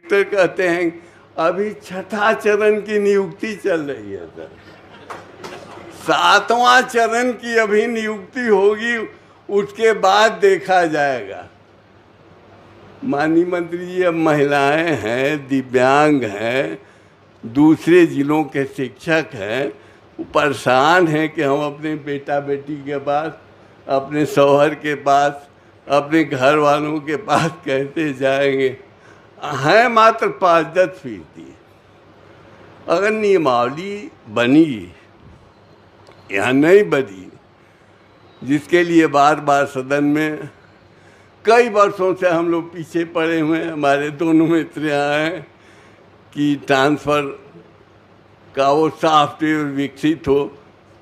तो कहते हैं अभी छठा चरण की नियुक्ति चल रही है सर, सातवां चरण की अभी नियुक्ति होगी, उसके बाद देखा जाएगा। माननीय मंत्री जी, अब महिलाएं हैं, दिव्यांग हैं, दूसरे जिलों के शिक्षक हैं, वो परेशान हैं कि हम अपने बेटा बेटी के पास, अपने शौहर के पास, अपने घर वालों के पास कैसे जाएंगे। हैं मात्र 5-10%। अगर नियमावली बनी या नहीं बनी, जिसके लिए बार बार सदन में कई वर्षों से हम लोग पीछे पड़े हुए हैं, हमारे दोनों मित्र यहाँ हैं कि ट्रांसफ़र का वो सॉफ्टवेयर विकसित हो।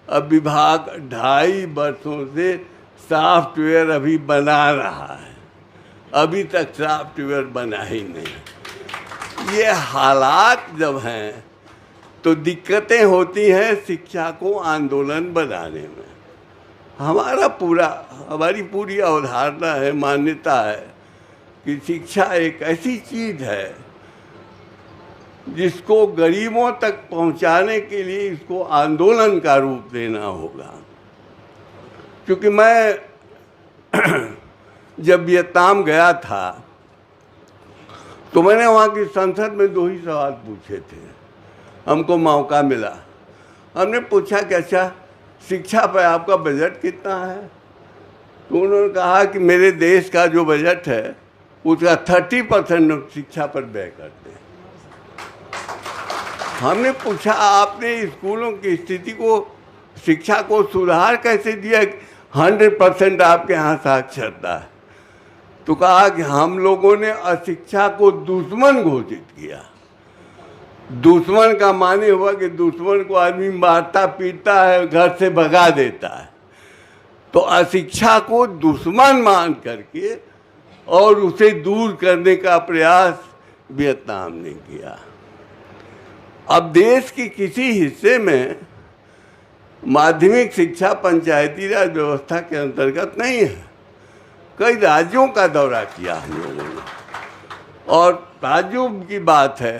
अब विभाग 2.5 वर्षों से सॉफ्टवेयर अभी बना रहा है, अभी तक सॉफ्टवेयर बना ही नहीं। ये हालात जब हैं तो दिक्कतें होती हैं शिक्षा को आंदोलन बनाने में। हमारी पूरी अवधारणा है, मान्यता है कि शिक्षा एक ऐसी चीज़ है जिसको गरीबों तक पहुंचाने के लिए इसको आंदोलन का रूप देना होगा। क्योंकि मैं जब वियतनाम गया था तो मैंने वहाँ की संसद में 2 ही सवाल पूछे थे, हमको मौका मिला। हमने पूछा कि अच्छा शिक्षा पर आपका बजट कितना है? तो उन्होंने कहा कि मेरे देश का जो बजट है उसका 30% शिक्षा पर व्यय करते हैं। हमने पूछा आपने स्कूलों की स्थिति को, शिक्षा को सुधार कैसे दिया? 100% आपके यहाँ साक्षरता है। तो कहा कि हम लोगों ने अशिक्षा को दुश्मन घोषित किया। दुश्मन का माने हुआ कि दुश्मन को आदमी मारता पीटता है, घर से भगा देता है। तो अशिक्षा को दुश्मन मान करके और उसे दूर करने का प्रयास वियतनाम ने किया। अब देश की किसी हिस्से में माध्यमिक शिक्षा पंचायती राज व्यवस्था के अंतर्गत नहीं है। कई राज्यों का दौरा किया हम लोगों ने, और राज्यों की बात है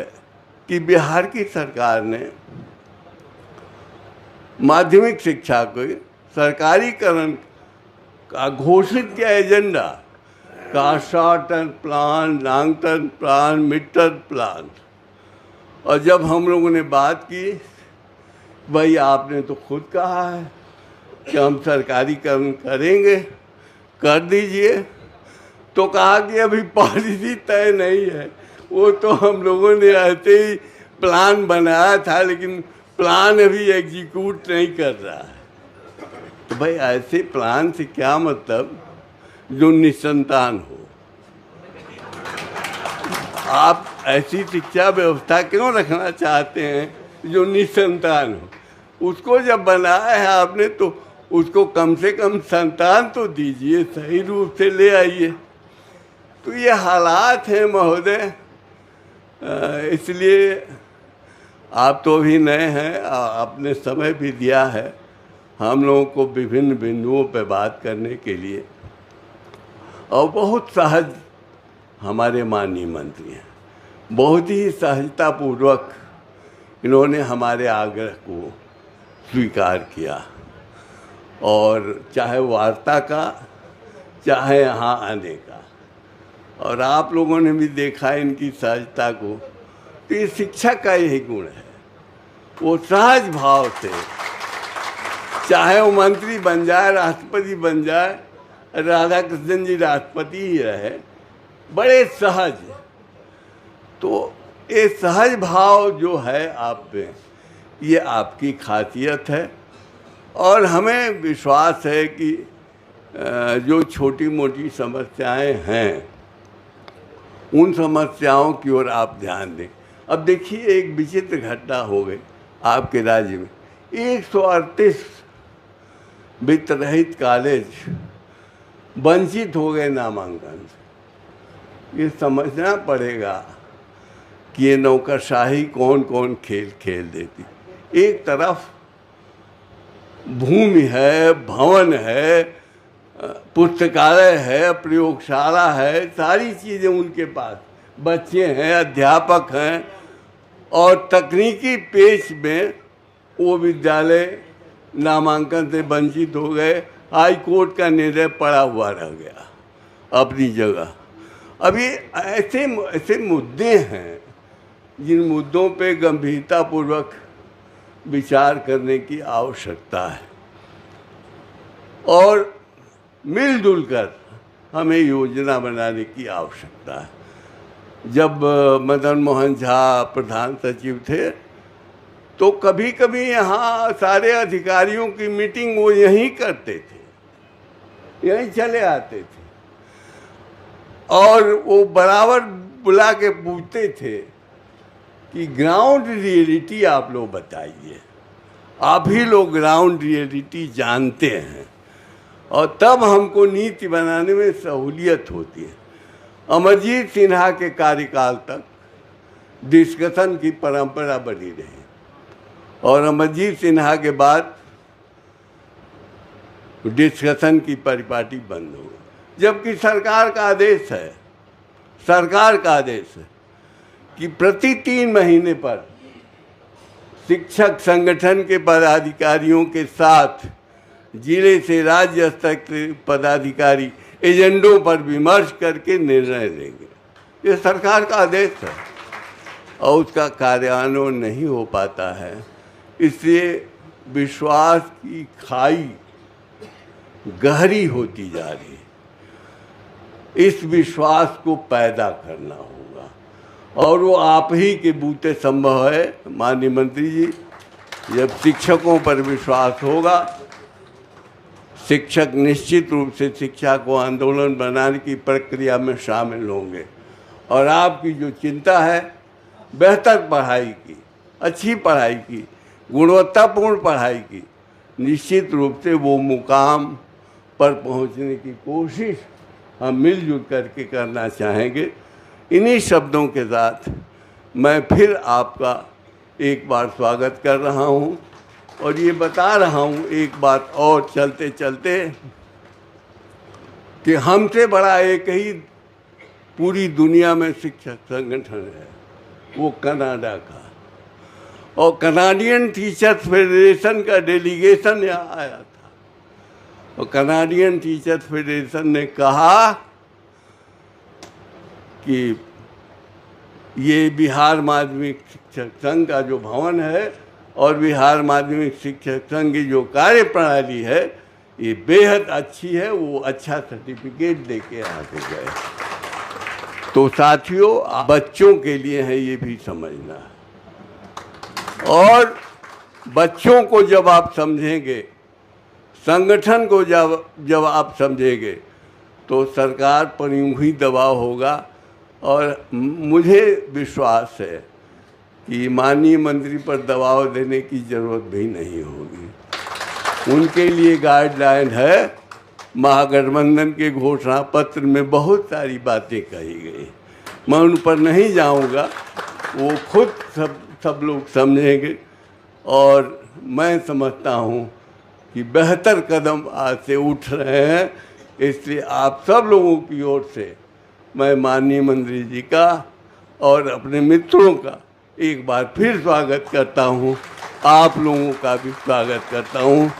कि बिहार की सरकार ने माध्यमिक शिक्षा को सरकारीकरण का घोषित किया एजेंडा का, short term plan, long term plan, mid term plan. और जब हम लोगों ने बात की, भाई आपने तो खुद कहा है कि हम सरकारीकरण करेंगे, कर दीजिए। तो कहा कि अभी पॉलिसी तय नहीं है, वो तो हम लोगों ने ऐसे ही प्लान बनाया था, लेकिन प्लान अभी एग्जीक्यूट नहीं कर रहा है। तो भाई ऐसे प्लान से क्या मतलब जो निसंतान हो? आप ऐसी शिक्षा व्यवस्था क्यों रखना चाहते हैं जो निसंतान हो? उसको जब बनाया है आपने तो उसको कम से कम संतान तो दीजिए, सही रूप से ले आइए। तो ये हालात हैं महोदय, इसलिए आप तो अभी नए हैं, आपने समय भी दिया है हम लोगों को विभिन्न बिंदुओं पर बात करने के लिए, और बहुत सहज हमारे माननीय मंत्री हैं। बहुत ही सहजतापूर्वक इन्होंने हमारे आग्रह को स्वीकार किया, और चाहे वार्ता का, चाहे यहाँ आने का। और आप लोगों ने भी देखा इनकी सहजता को। तो ये शिक्षक का यही गुण है, वो सहज भाव से, चाहे वो मंत्री बन जाए, राष्ट्रपति बन जाए, राधाकृष्णन जी राष्ट्रपति ही रहे, बड़े सहज। तो ये सहज भाव जो है आप में, ये आपकी खासियत है। और हमें विश्वास है कि जो छोटी मोटी समस्याएं हैं उन समस्याओं की ओर आप ध्यान दें। अब देखिए, एक विचित्र घटना हो गई आपके राज्य में। 138 वित्त रहित कॉलेज वंचित हो गए नामांकन से। ये समझना पड़ेगा कि ये नौकरशाही कौन कौन खेल खेल देती। एक तरफ भूमि है, भवन है, पुस्तकालय है, प्रयोगशाला है, सारी चीज़ें उनके पास, बच्चे हैं, अध्यापक हैं, और तकनीकी पेश में वो विद्यालय नामांकन से वंचित हो गए। हाई कोर्ट का निर्णय पड़ा हुआ रह गया अपनी जगह। अब ये ऐसे मुद्दे हैं जिन मुद्दों पे गंभीरतापूर्वक विचार करने की आवश्यकता है और मिलजुल कर हमें योजना बनाने की आवश्यकता है। जब मदन मोहन झा प्रधान सचिव थे तो कभी कभी यहाँ सारे अधिकारियों की मीटिंग वो यहीं करते थे, यहीं चले आते थे और वो बराबर बुला के पूछते थे कि ग्राउंड रियलिटी आप लोग बताइए, आप ही लोग ग्राउंड रियलिटी जानते हैं और तब हमको नीति बनाने में सहूलियत होती है। अमरजीत सिन्हा के कार्यकाल तक डिस्कशन की परंपरा बनी रही और अमरजीत सिन्हा के बाद डिस्कशन की परिपाटी बंद हो गई, जबकि सरकार का आदेश है कि प्रति 3 महीने पर शिक्षक संगठन के पदाधिकारियों के साथ जिले से राज्य स्तर के पदाधिकारी एजेंडों पर विमर्श करके निर्णय लेंगे। ये सरकार का आदेश है और उसका कार्यान्वयन नहीं हो पाता है, इसलिए विश्वास की खाई गहरी होती जा रही है। इस विश्वास को पैदा करना होगा और वो आप ही के बूते संभव है। माननीय मंत्री जी, जब शिक्षकों पर विश्वास होगा, शिक्षक निश्चित रूप से शिक्षा को आंदोलन बनाने की प्रक्रिया में शामिल होंगे और आपकी जो चिंता है बेहतर पढ़ाई की, अच्छी पढ़ाई की, गुणवत्तापूर्ण पढ़ाई की, निश्चित रूप से वो मुकाम पर पहुंचने की कोशिश हम मिलजुल करके करना चाहेंगे। इन्हीं शब्दों के साथ मैं फिर आपका एक बार स्वागत कर रहा हूं और ये बता रहा हूं एक बात और चलते चलते कि हमसे बड़ा एक ही पूरी दुनिया में शिक्षक संगठन है, वो कनाडा का, और कनाडियन टीचर्स फेडरेशन का डेलीगेशन यहाँ आया था और कनाडियन टीचर्स फेडरेशन ने कहा कि ये बिहार माध्यमिक शिक्षक संघ का जो भवन है और बिहार माध्यमिक शिक्षक संघ की जो कार्य प्रणाली है ये बेहद अच्छी है, वो अच्छा सर्टिफिकेट देके आके गए। तो साथियों, बच्चों के लिए है ये भी समझना है और बच्चों को जब आप समझेंगे, संगठन को जब आप समझेंगे तो सरकार पर यूं ही दबाव होगा और मुझे विश्वास है कि माननीय मंत्री पर दबाव देने की ज़रूरत भी नहीं होगी। उनके लिए गाइडलाइन है, महागठबंधन के घोषणा पत्र में बहुत सारी बातें कही गई, मैं उन पर नहीं जाऊंगा, वो खुद सब लोग समझेंगे और मैं समझता हूँ कि बेहतर कदम आज से उठ रहे हैं। इसलिए आप सब लोगों की ओर से मैं माननीय मंत्री जी का और अपने मित्रों का एक बार फिर स्वागत करता हूँ, आप लोगों का भी स्वागत करता हूँ।